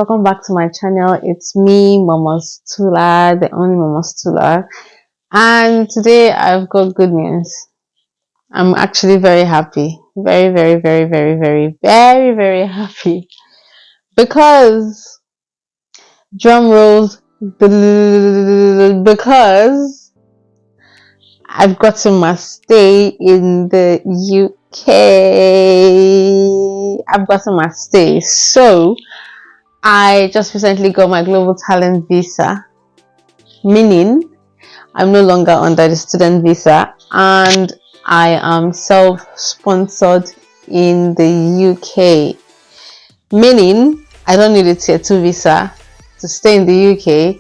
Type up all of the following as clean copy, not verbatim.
welcome back to my channel. It's me, Mama Stula, the only Mama Stula, and today I've got good news. I'm actually very happy, very happy because drum rolls, because I've gotten my stay in the UK. I've gotten my stay, so I just recently got my global talent visa, meaning I'm no longer under the student visa and I am self-sponsored in the UK, meaning I don't need a tier 2 visa to stay in the UK,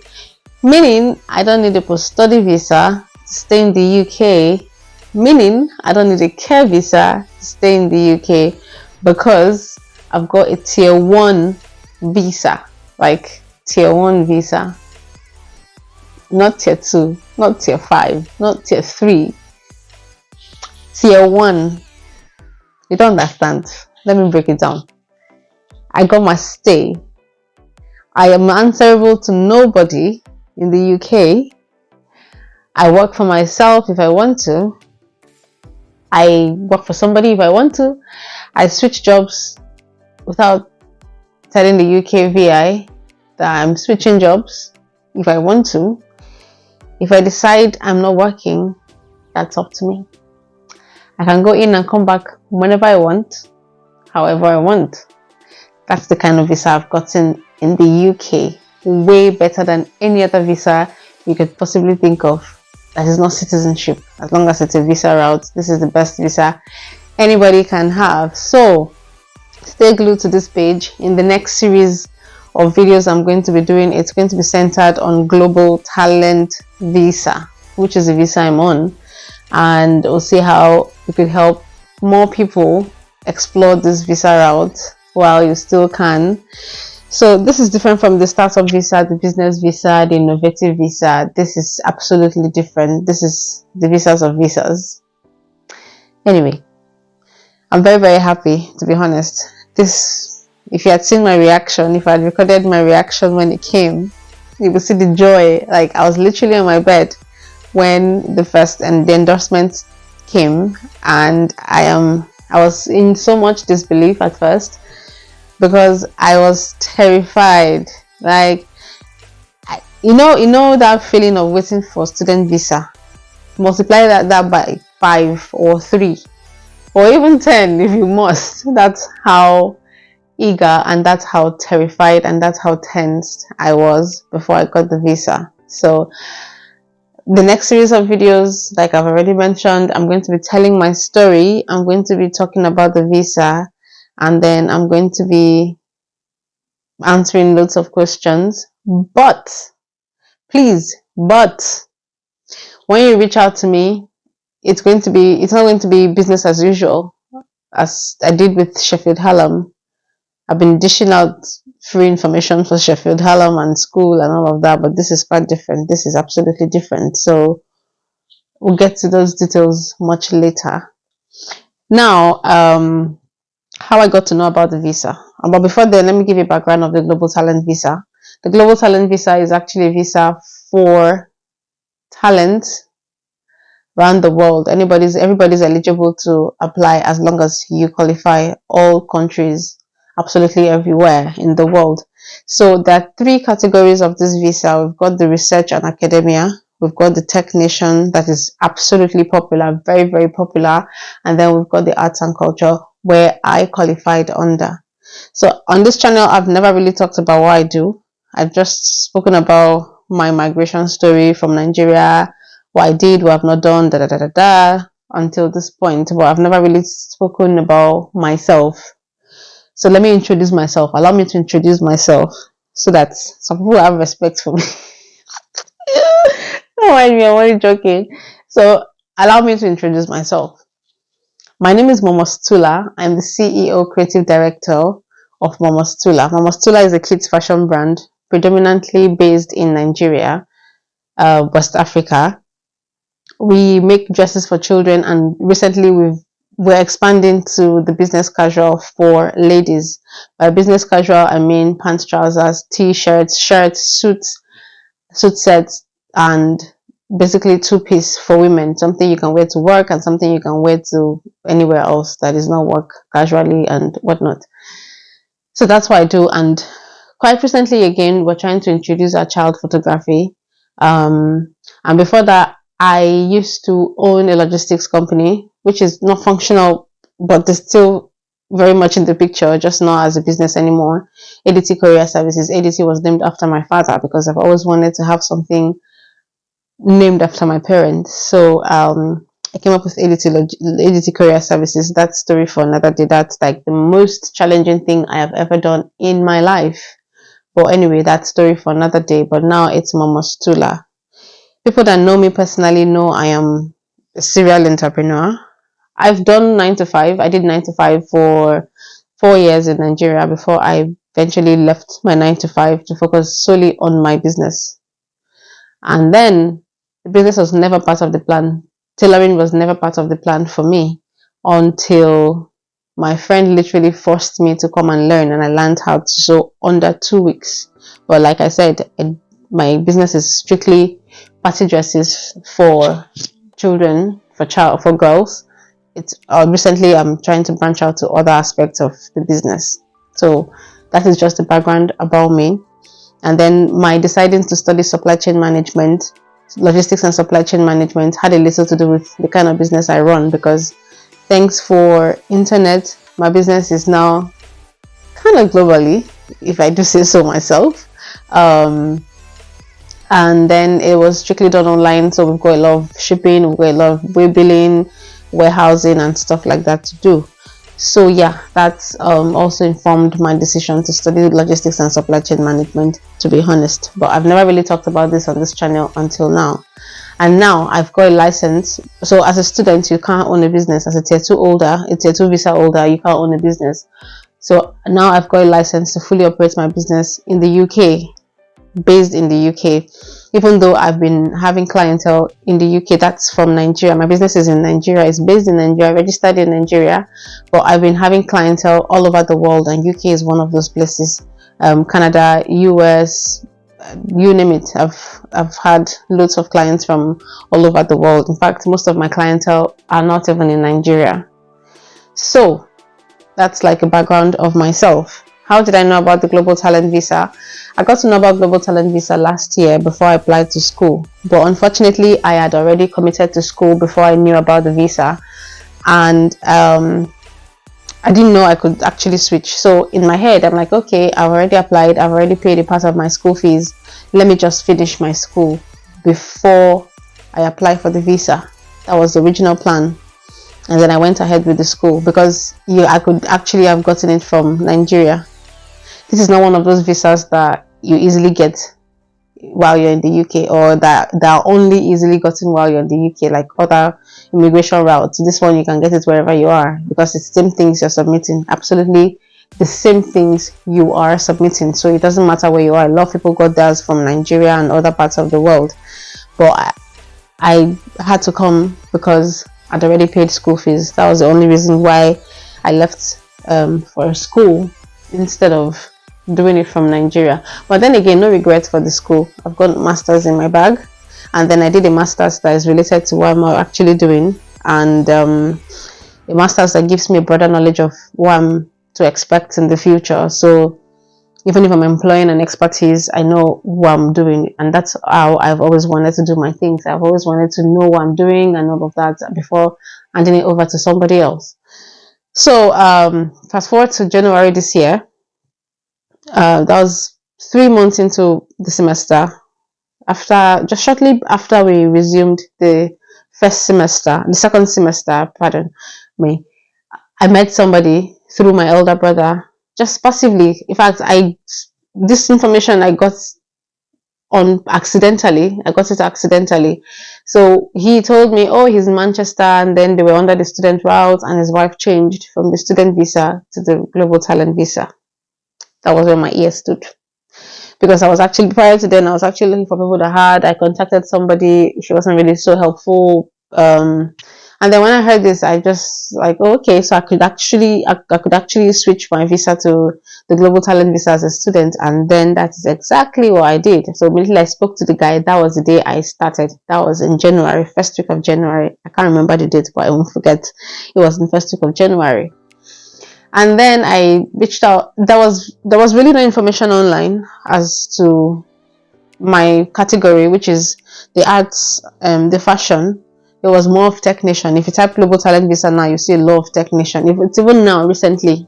meaning I don't need a post-study visa to stay in the UK, meaning I don't need a care visa to stay in the UK because I've got a tier 1 visa, like tier 1 visa, not tier 2, not tier 5, not tier 3, tier 1. You don't understand. Let me break it down. I got my stay. I am answerable to nobody in the UK. I work for myself if I want to. I work for somebody if I want to. I switch jobs without telling the UK VI that I'm switching jobs if I want to. If I decide I'm not working, that's up to me. I can go in and come back whenever I want, however I want. That's the kind of visa I've gotten in the UK. Way better than any other visa you could possibly think of that is not citizenship. As long as it's a visa route, this is the best visa anybody can have. So stay glued to this page. In the next series of videos I'm going to be doing, it's going to be centered on global talent visa, which is the visa I'm on, and we'll see how we could help more people explore this visa route while you still can. So this is different from the startup visa, the business visa, the innovative visa. This is absolutely different. This is the visas of visas. Anyway, I'm very happy, to be honest. This, if you had seen my reaction, if I had recorded my reaction when it came, you would see the joy. Like, I was literally on my bed when the endorsement came, and I was in so much disbelief at first because I was terrified. Like, you know that feeling of waiting for student visa. Multiply that by 5 or 3 or even 10 if you must. That's how eager and that's how terrified and that's how tensed I was before I got the visa. So the next series of videos, like I've already mentioned, I'm going to be telling my story. I'm going to be talking about the visa, and then I'm going to be answering loads of questions. But please, when you reach out to me, it's not going to be business as usual as I did with Sheffield Hallam. I've been dishing out free information for Sheffield Hallam and school and all of that, but this is quite different. This is absolutely different. So we'll get to those details much later. Now, how I got to know about the visa. But before then, let me give you a background of the Global Talent Visa. The Global Talent Visa is actually a visa for talent around the world. Everybody's eligible to apply as long as you qualify. All countries, absolutely everywhere in the world. So there are 3 categories of this visa. We've got the research and academia, we've got the technician, that is absolutely popular, very popular, and then we've got the arts and culture, where I qualified under. So on this channel, I've never really talked about what I do. I've just spoken about my migration story from Nigeria, what I did, what I've not done, until this point, but I've never really spoken about myself. So let me introduce myself. Allow me to introduce myself so that some people have respect for me. Don't mind me, I'm only joking. So allow me to introduce myself. My name is Mama Stula. I'm the CEO, Creative Director of Mama Stula. Mama Stula is a kids fashion brand predominantly based in Nigeria, West Africa. We make dresses for children, and recently we've we're expanding to the business casual for ladies. By business casual, I mean pants, trousers, t-shirts, shirts, suit sets, and basically two-piece for women. Something you can wear to work and something you can wear to anywhere else that is not work, casually and whatnot. So that's what I do. And quite recently, again, we're trying to introduce our child photography. And before that, I used to own a logistics company, which is not functional, but it's still very much in the picture, just not as a business anymore. ADT Courier Services. ADT was named after my father because I've always wanted to have something named after my parents. So I came up with ADT Courier Services. That story for another day. That's like the most challenging thing I have ever done in my life. But anyway, that story for another day. But now it's Momo Stula. People that know me personally know I am a serial entrepreneur. I've done 9 to 5. I did 9 to 5 for 4 years in Nigeria before I eventually left my 9 to 5 to focus solely on my business. And then the business was never part of the plan. Tailoring was never part of the plan for me until my friend literally forced me to come and learn, and I learned how to sew under 2 weeks. But like I said, my business is strictly party dresses for children, for girls. It's recently I'm trying to branch out to other aspects of the business. So that is just the background about me. And then my deciding to study supply chain management, logistics and supply chain management had a little to do with the kind of business I run, because thanks for internet, my business is now kind of globally, if I do say so myself. And then it was strictly done online, so we've got a lot of shipping, we've got a lot of billing, warehousing and stuff like that to do. So yeah, that's also informed my decision to study logistics and supply chain management, to be honest. But I've never really talked about this on this channel until now. And now I've got a license. So as a student, you can't own a business. As a tier 2 holder, a tier 2 visa holder, you can't own a business. So now I've got a license to fully operate my business in the UK, based in the UK. Even though I've been having clientele in the UK, that's from Nigeria. My business is in Nigeria, it's based in Nigeria, registered in Nigeria, but I've been having clientele all over the world, and UK is one of those places. Canada, US, you name it. I've had loads of clients from all over the world. In fact, most of my clientele are not even in Nigeria. So that's like a background of myself. How did I know about the Global Talent Visa? I got to know about Global Talent Visa last year before I applied to school. But unfortunately, I had already committed to school before I knew about the visa. And I didn't know I could actually switch. So in my head, I'm like, okay, I've already applied. I've already paid a part of my school fees. Let me just finish my school before I apply for the visa. That was the original plan. And then I went ahead with the school because I could actually have gotten it from Nigeria. This is not one of those visas that you easily get while you're in the UK, or that are only easily gotten while you're in the UK, like other immigration routes. This one you can get it wherever you are, because it's the same things you're submitting. Absolutely the same things you are submitting. So it doesn't matter where you are. A lot of people got theirs from Nigeria and other parts of the world. But I had to come because I'd already paid school fees. That was the only reason why I left for school instead of doing it from Nigeria. But then again, no regrets for the school. I've got masters in my bag, and then I did a masters that is related to what I'm actually doing, and a masters that gives me a broader knowledge of what I'm to expect in the future. So even if I'm employing an expertise, I know what I'm doing, and that's how I've always wanted to do my things. I've always wanted to know what I'm doing and all of that before handing it over to somebody else. So fast forward to January this year. That was 3 months into the semester. Just shortly after we resumed the second semester, pardon me, I met somebody through my elder brother, just passively. In fact, this information I got accidentally. I got it accidentally. So he told me, oh, he's in Manchester, and then they were under the student route, and his wife changed from the student visa to the Global Talent Visa. That was where my ear stood, because I was actually, prior to then, I was actually looking for people that I contacted somebody. She wasn't really so helpful. And then when I heard this, I just like, oh, okay, so I could actually switch my visa to the Global Talent Visa as a student. And then that is exactly what I did. So immediately I spoke to the guy. That was the day I started. That was in January, first week of January. I can't remember the date, but I won't forget. It was in first week of January. And then I reached out. There was really no information online as to my category, which is the arts, the fashion. It was more of technician. If you type Global Talent Visa now, you see a lot of technician. If it's even now recently,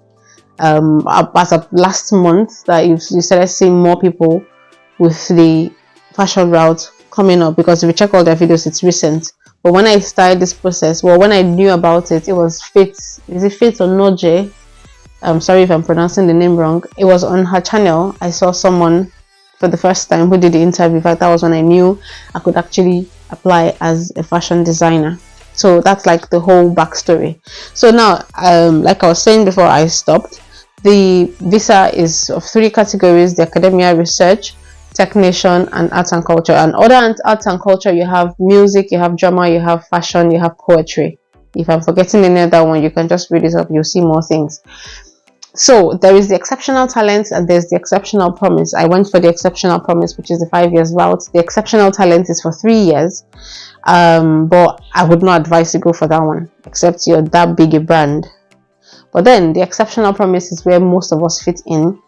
as of last month, that you started seeing more people with the fashion route coming up, because if you check all their videos, it's recent. But when I started this process, well, when I knew about it, it was Fit. Is it Fit or Noje? I'm sorry if I'm pronouncing the name wrong. It was on her channel. I saw someone for the first time who did the interview. In fact, that was when I knew I could actually apply as a fashion designer. So that's like the whole backstory. So now, like I was saying before I stopped, the visa is of 3 categories: the academia, research, technician, and arts and culture. And other arts and culture, you have music, you have drama, you have fashion, you have poetry. If I'm forgetting any other one, you can just read it up, you'll see more things. So there is the exceptional talent and there's the exceptional promise. I went for the exceptional promise, which is the 5 years route. The exceptional talent is for 3 years, but I would not advise you go for that one except you're that big a brand. But then the exceptional promise is where most of us fit in.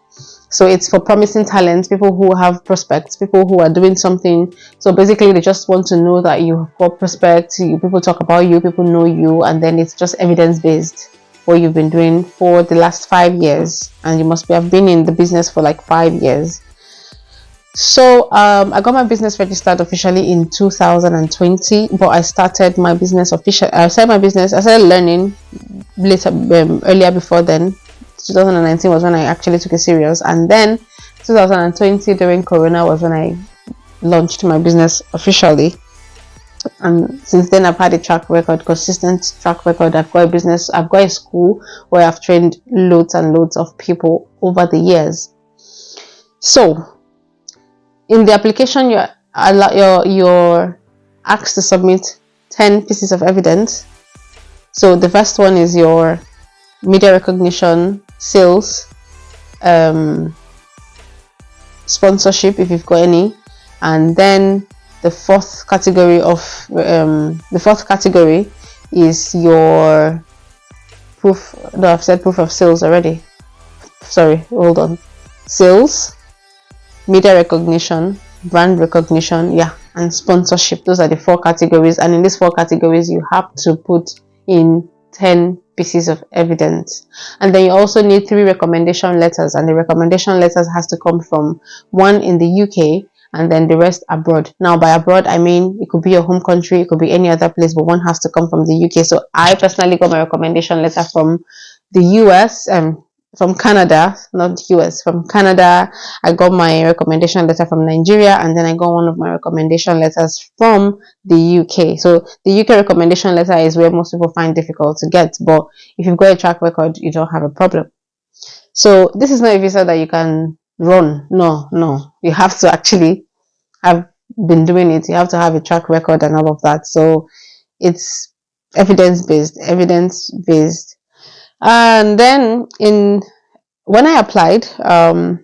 So it's for promising talents, people who have prospects, people who are doing something. So basically they just want to know that you've got prospects, people talk about you, people know you, and then it's just evidence based, what you've been doing for the last 5 years, and you must have been in the business for like 5 years. So I got my business registered officially in 2020, but I started my business officially. I started learning later, earlier before then. 2019 was when I actually took it serious, and then 2020 during Corona was when I launched my business officially. And since then I've had a track record, consistent track record. I've got a business, I've got a school where I've trained loads and loads of people over the years. So in the application, you're asked to submit 10 pieces of evidence. So the first one is your media recognition, sales, sponsorship if you've got any, and then the fourth category is your proof. No, I've said proof of sales already. Sorry, hold on. Sales, media recognition, brand recognition, yeah, and sponsorship. Those are the 4 categories, and in these 4 categories you have to put in 10 pieces of evidence. And then you also need 3 recommendation letters, and the recommendation letters has to come from 1 in the UK and then the rest abroad. Now by abroad I mean it could be your home country, it could be any other place, but one has to come from the UK. So I personally got my recommendation letter from the US, from Canada, not US, from Canada. I got my recommendation letter from Nigeria, and then I got one of my recommendation letters from the UK. So the UK recommendation letter is where most people find difficult to get, but if you've got a track record, you don't have a problem. So this is not a visa that you can run. No, you have to actually have been doing it. You have to have a track record and all of that. So it's evidence based. And then when I applied, the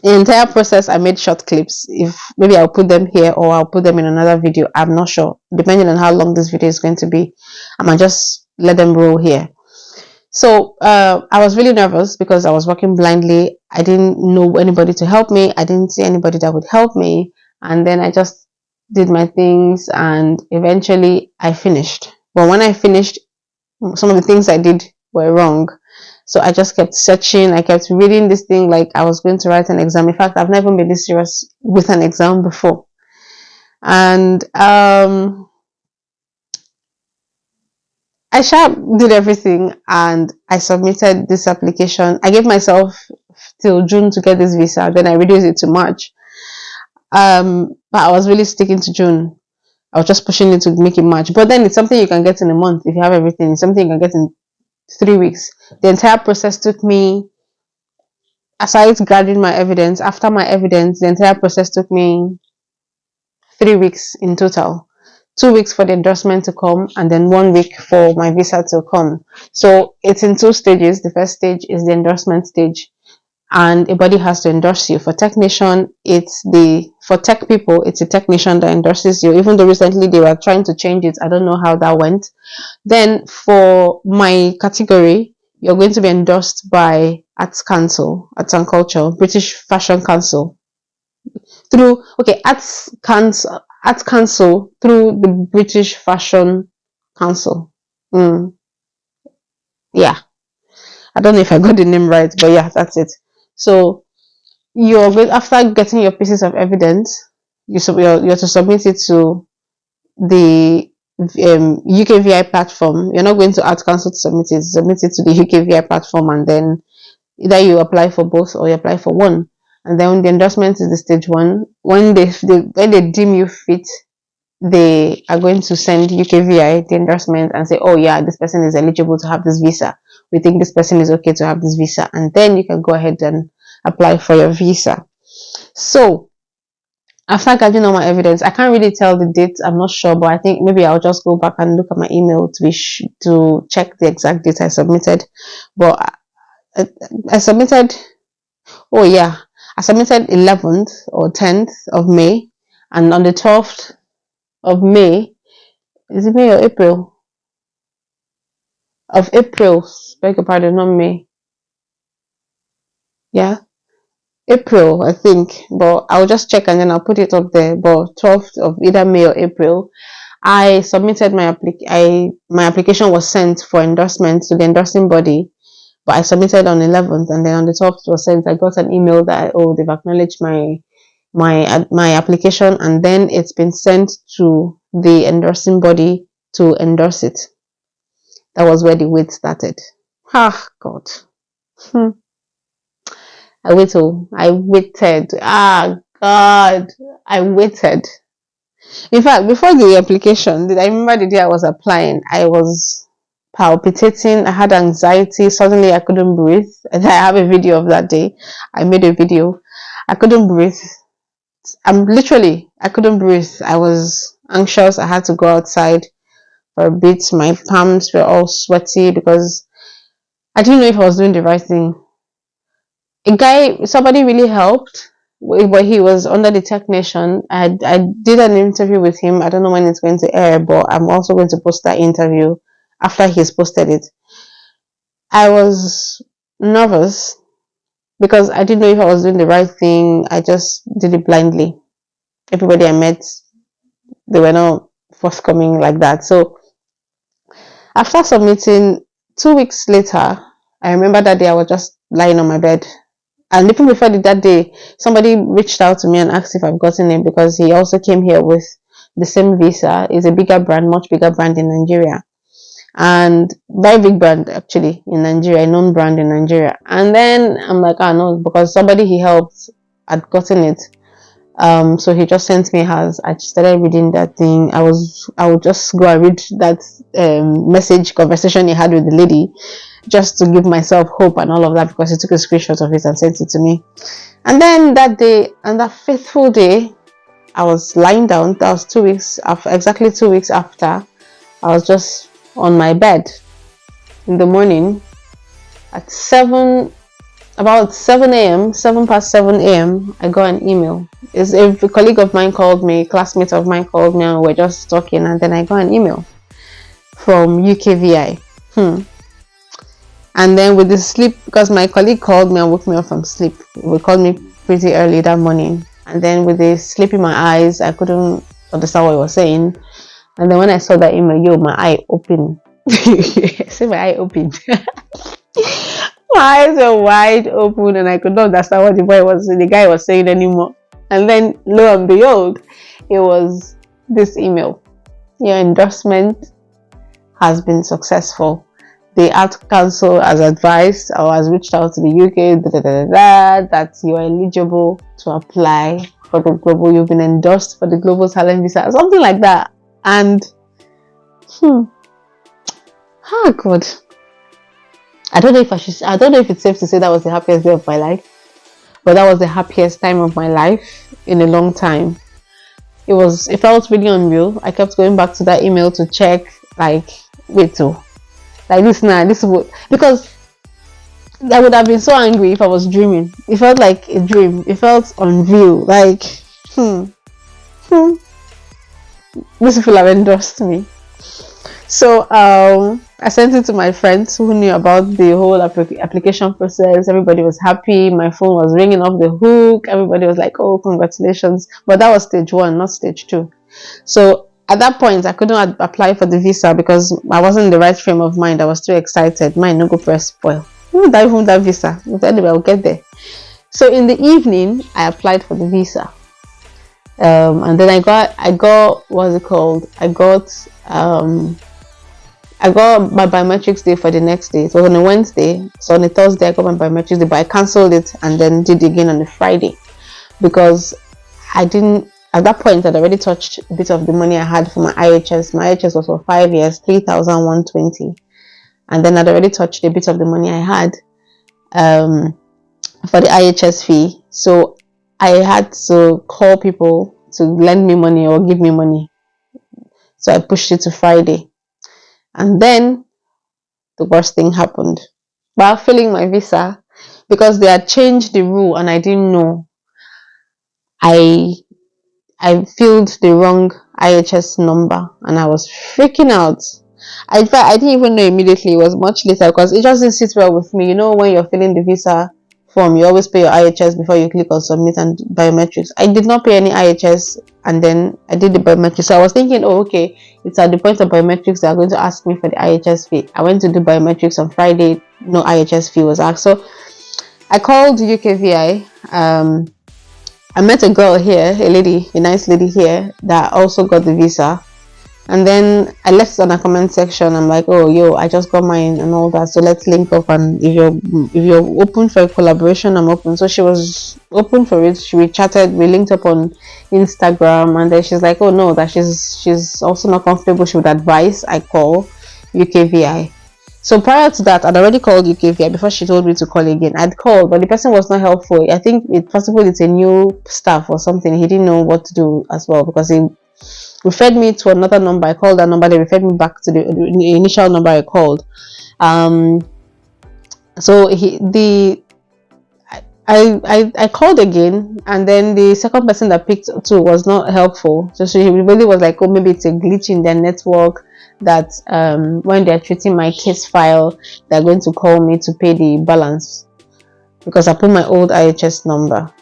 entire process, I made short clips. If maybe I'll put them here or I'll put them in another video, I'm not sure, depending on how long this video is going to be. I might just let them roll here. So I was really nervous because I was working blindly. I didn't know anybody to help me. I didn't see anybody that would help me, and then I just did my things, and eventually I finished. But when I finished, some of the things I did were wrong. So I just kept searching. I kept reading this thing like I was going to write an exam. In fact, I've never been this serious with an exam before. And I did everything, and I submitted this application. I gave myself till June to get this visa. Then I reduced it to March. But I was really sticking to June. I was just pushing it to make it March. But then it's something you can get in a month if you have everything. It's something you can get in 3 weeks. The entire process took me, aside gathering my evidence, after my evidence, the entire process took me 3 weeks in total 2 weeks for the endorsement to come, and then 1 week for my visa to come. So it's in 2 stages. The first stage is the endorsement stage, and a body has to endorse you. For technician, for tech people, it's a technician that endorses you. Even though recently they were trying to change it, I don't know how that went. Then for my category, you're going to be endorsed by Arts Council, Arts and Culture, British Fashion Council, through Arts Council through the British Fashion Council. Yeah, I don't know if I got the name right, but yeah, that's it. So you're going, after getting your pieces of evidence, you're to submit it to the UKVI platform. You're not going to Arts Council to submit it. Submit it to the UKVI platform, and then either you apply for both or you apply for one. And then the endorsement is the stage one. When they deem you fit, they are going to send UKVI the endorsement and say, oh yeah, this person is eligible to have this visa. We think this person is okay to have this visa. And then you can go ahead and apply for your visa. So after gathering all my evidence, I can't really tell the date. I'm not sure, but I think maybe I'll just go back and look at my email to check the exact date I submitted. But I submitted, oh yeah, I submitted 11th or 10th of May, and on the 12th of May, is it May or April? Of April, beg your pardon, not May. Yeah, April, I think, but I'll just check and then I'll put it up there. But 12th of either May or April, I submitted my application was sent for endorsement to the endorsing body, but I submitted on 11th, and then on the 12th was sent. I got an email that they've acknowledged my application, and then it's been sent to the endorsing body to endorse it. That was where the wait started. Ah, God. I waited. Ah, God. I waited. In fact, before the application, I remember the day I was applying, I was palpitating. I had anxiety. Suddenly, I couldn't breathe. And I have a video of that day. I made a video. I couldn't breathe. I couldn't breathe. I was anxious. I had to go outside for a bit. My palms were all sweaty because I didn't know if I was doing the right thing. Somebody really helped, but he was under the technician. I did an interview with him. I don't know when it's going to air, but I'm also going to post that interview after he's posted it. I was nervous because I didn't know if I was doing the right thing. I just did it blindly. Everybody I met, they were not forthcoming like that. So after submitting, 2 weeks later, I remember that day I was just lying on my bed. And even before that day, somebody reached out to me and asked if I've gotten it, because he also came here with the same visa. It's a bigger brand, much bigger brand in Nigeria. And very big brand actually in Nigeria, a known brand in Nigeria. And then I'm like, no, because somebody he helped had gotten it. So he just sent me hers. I started reading that thing. I would just go and read that message conversation he had with the lady, just to give myself hope and all of that, because he took a screenshot of it and sent it to me. And then that day, and that faithful day, I was lying down. That was 2 weeks after, exactly 2 weeks after. I was just on my bed in the morning at about 7 a.m., 7:07 a.m. I got an email. A colleague of mine called me, a classmate of mine called me, and we're just talking, and then I got an email from UKVI. And then with the sleep, because my colleague called me and woke me up from sleep. He called me pretty early that morning. And then with the sleep in my eyes, I couldn't understand what he was saying. And then when I saw that email, my eye opened. See, my eye opened. My eyes were wide open, and I could not understand what the guy was saying anymore. And then lo and behold, it was this email: your endorsement has been successful. The Arts Council has advised or has reached out to the UK that you are eligible to apply for the global. You've been endorsed for the Global Talent Visa, something like that. And God, I don't know if it's safe to say that was the happiest day of my life, but that was the happiest time of my life in a long time. it felt really unreal. I kept going back to that email to check, like, wait, so like this now, this would, because I would have been so angry if I was dreaming. It felt like a dream. It felt unreal. Like, hmm, hmm. These people have endorsed me. So I sent it to my friends who knew about the whole application process. Everybody was happy. My phone was ringing off the hook. Everybody was like, "Oh, congratulations!" But that was stage one, not stage two. So at that point, I couldn't apply for the visa because I wasn't in the right frame of mind. I was too excited. Mine no go press spoil. Who would I even that visa? But anyway, I'll get there. So in the evening, I applied for the visa. And then I got what's it called? I got my biometrics day for the next day. It was on a Wednesday. So on a Thursday, I got my biometrics day, but I cancelled it and then did it again on a Friday because I didn't, at that point, I'd already touched a bit of the money I had for my IHS. My IHS was for 5 years, 3,120. And then I'd already touched a bit of the money I had for the IHS fee. So I had to call people to lend me money or give me money. So I pushed it to Friday. And then the worst thing happened. While filling my visa, because they had changed the rule and I didn't know, I filled the wrong IHS number and I was freaking out. In fact, I didn't even know immediately. It was much later because it just didn't sit well with me. You know, when you're filling the visa form, you always pay your IHS before you click on submit and biometrics. I did not pay any IHS and then I did the biometrics. So I was thinking, oh, okay, it's at the point of biometrics they are going to ask me for the IHS fee. I went to do biometrics on Friday. No IHS fee was asked. So I called UKVI. I met a girl here, a nice lady here that also got the visa. And then I left on a comment section. I'm like, oh, yo, I just got mine and all that. So let's link up. And if you're open for a collaboration, I'm open. So she was open for it. We chatted. We linked up on Instagram. And then she's like, oh no, that she's also not comfortable. She would advise I call UKVI. So prior to that, I'd already called UKVI before she told me to call again. I'd called, but the person was not helpful. I think it's possible it's a new staff or something. He didn't know what to do as well because he referred me to another number. I called that number. They referred me back to the initial number I called. So I called again, and then the second person that picked too was not helpful. So she really was like, oh, maybe it's a glitch in their network that when they're treating my case file, they're going to call me to pay the balance because I put my old IHS number.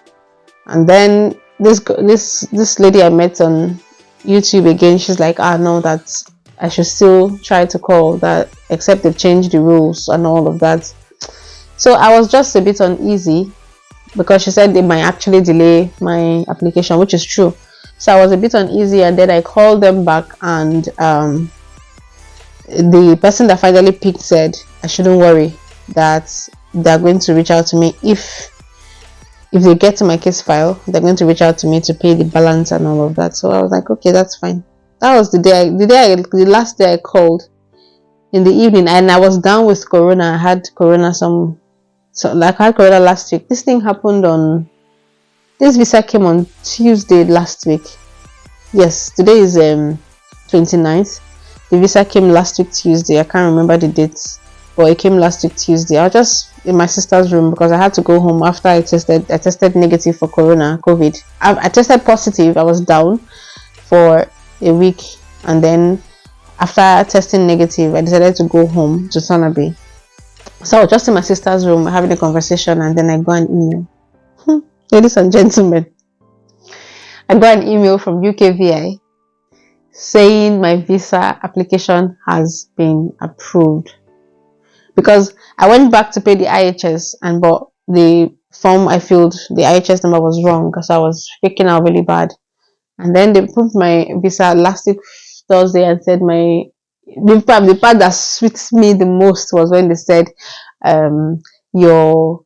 And then this lady I met on YouTube again, she's like, no, that I should still try to call that, except they've changed the rules and all of that. So I was just a bit uneasy because she said they might actually delay my application, which is true. So I was a bit uneasy, and then I called them back, and the person that finally picked said I shouldn't worry, that they're going to reach out to me if they get to my case file. They're going to reach out to me to pay the balance and all of that. So I was like, okay, that's fine. That was the last day I called in the evening, and I was down with corona. I had corona I had corona last week. This visa came on Tuesday last week. Yes, today is 29th. The visa came last week Tuesday. I can't remember the dates, but it came last week Tuesday. I was just in my sister's room because I had to go home after I tested negative for COVID. I tested positive. I was down for a week, and then after testing negative, I decided to go home to Sanabe. So I was just in my sister's room having a conversation, and then I got an email. Ladies and gentlemen, I got an email from UKVI saying my visa application has been approved. Because I went back to pay the IHS, but the form I filled, the IHS number was wrong, because I was freaking out really bad. And then they approved my visa last week Thursday and said the part that sweets me the most was when they said your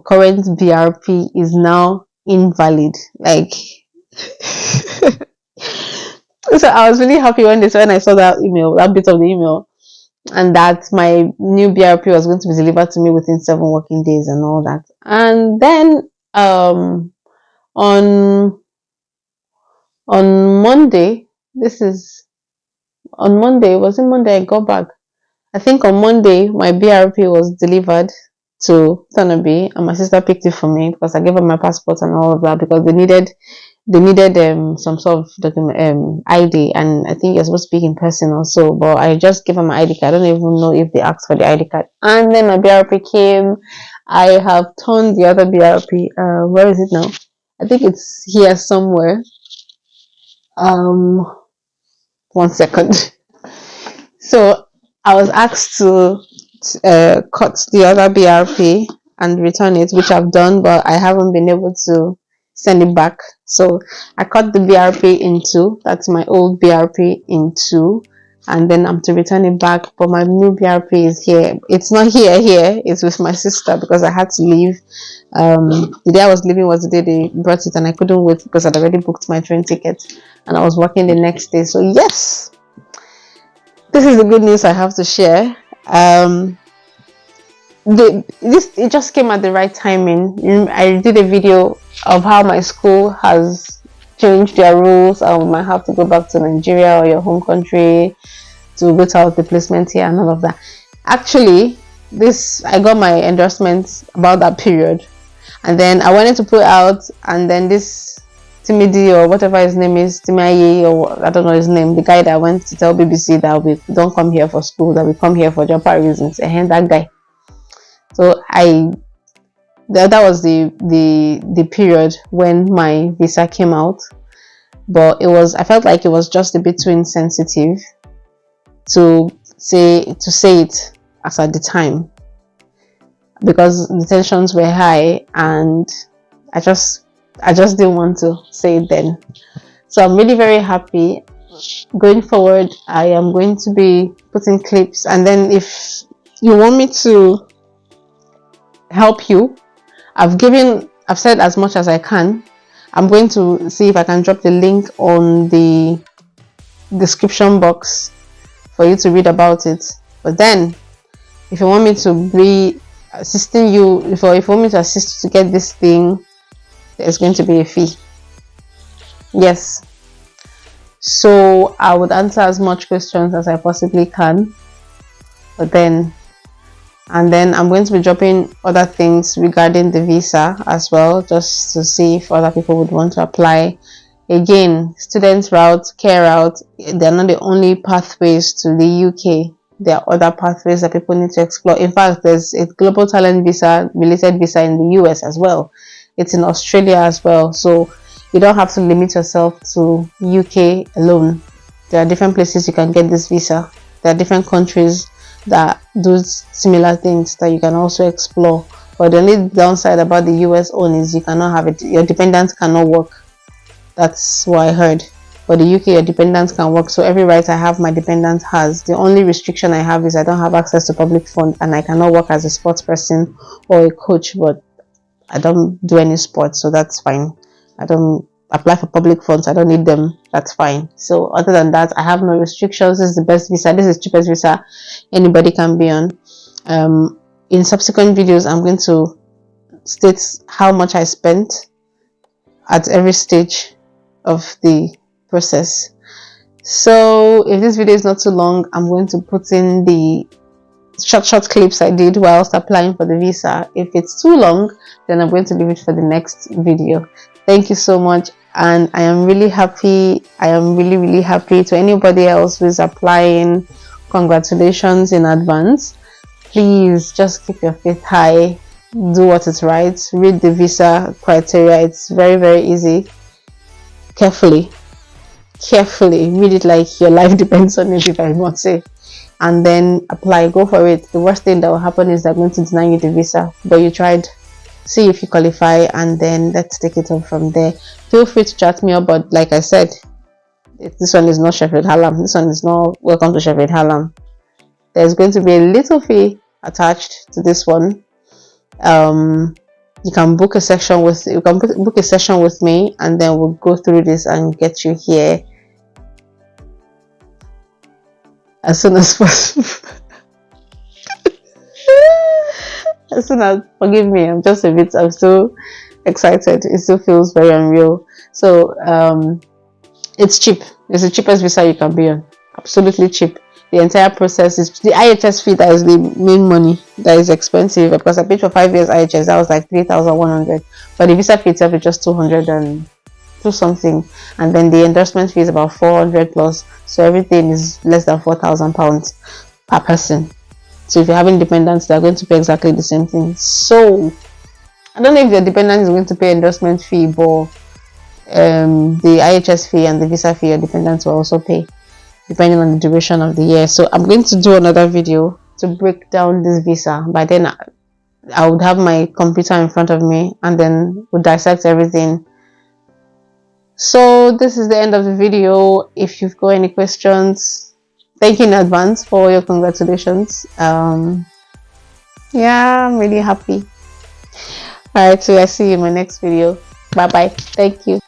current BRP is now invalid. Like so I was really happy when I saw that bit of the email, and that my new BRP was going to be delivered to me within 7 working days and all that. And then on On Monday, this is on Monday, was it Monday I got back? I think on Monday my BRP was delivered to Thanabe, and my sister picked it for me because I gave her my passport and all of that, because they needed some sort of document, ID, and I think you're supposed to speak in person also. But I just gave her my ID card. I don't even know if they asked for the ID card. And then my BRP came. I have turned the other BRP. Where is it now? I think it's here somewhere. Um, 1 second. So I was asked to cut the other BRP and return it, which I've done, but I haven't been able to send it back. So I cut the BRP in two. That's my old BRP in two, and then I'm to return it back. But my new BRP is here. It's not here. It's with my sister because I had to leave. The day I was leaving was the day they brought it, and I couldn't wait because I'd already booked my train ticket, and I was working the next day. So yes, this is the good news I have to share. It just came at the right timing. I did a video of how my school has changed their rules. I might have to go back to Nigeria or your home country to go out the placement here and all of that. Actually, I got my endorsement about that period, and then I wanted to put out, and then this Timidi or whatever his name is, Timaye, or I don't know his name, the guy that went to tell BBC that we don't come here for school, that we come here for job reasons, and that guy. So that was the period when my visa came out, but I felt like it was just a bit too insensitive to say it as at the time, because the tensions were high, and I just didn't want to say it then. So I'm really very happy. Going forward, I am going to be putting clips, and then if you want me to help you, I've said as much as I can. I'm going to see if I can drop the link on the description box for you to read about it. But then, if you want me to be assisting you, if you want me to assist you to get this thing, there's going to be a fee. Yes. So I would answer as much questions as I possibly can. And then I'm going to be dropping other things regarding the visa as well, just to see if other people would want to apply. Again, student route, care route, they're not the only pathways to the UK. There are other pathways that people need to explore. In fact, there's a global talent visa, related visa in the US as well. It's in Australia as well. So you don't have to limit yourself to UK alone. There are different places you can get this visa. There are different countries that do similar things that you can also explore. But the only downside about the US own is you cannot have it, your dependents cannot work. That's what I heard. But the UK, your dependents can work. So every right I have, my dependent has. The only restriction I have is I don't have access to public fund, and I cannot work as a sports person or a coach, but I don't do any sports, so that's fine. I don't apply for public funds, I don't need them, that's fine. So other than that, I have no restrictions. This is the best visa, this is the cheapest visa anybody can be on. In subsequent videos, I'm going to state how much I spent at every stage of the process. So if this video is not too long, I'm going to put in the short clips I did whilst applying for the visa. If it's too long, then I'm going to leave it for the next video. Thank you so much, and I am really happy. I am really happy. To anybody else who is applying, congratulations in advance. Please just keep your faith high, do what is right, read the visa criteria. It's very easy. Carefully read it like your life depends on it, if I must say, and then apply. Go for it. The worst thing that will happen is they're going to deny you the visa, but you tried. See if you qualify, and then let's take it on from there. Feel free to chat me up, but like I said, this one is not Sheffield Hallam. This one is not welcome to Sheffield Hallam. There's going to be a little fee attached to this one. You can book a session with me, and then we'll go through this and get you here as soon as possible. As soon as, forgive me, I'm still excited. It still feels very unreal. So It's cheap. It's the cheapest visa you can be on. Absolutely cheap. The entire process is the IHS fee that is the main money that is expensive, because I paid for 5 years IHS, that was like 3,100. But the visa fee itself is just 200 and two something, and then the endorsement fee is about 400 plus. So everything is less than £4,000 per person. So if you're having dependents, they're going to pay exactly the same thing. So I don't know if your dependent is going to pay endorsement fee, but the IHS fee and the visa fee your dependents will also pay, depending on the duration of the year. So I'm going to do another video to break down this visa. By then I would have my computer in front of me, and then we'll dissect everything. So this is the end of the video. If you've got any questions, thank you in advance for your congratulations. Yeah, I'm really happy. All right, so I see you in my next video. Bye bye. Thank you.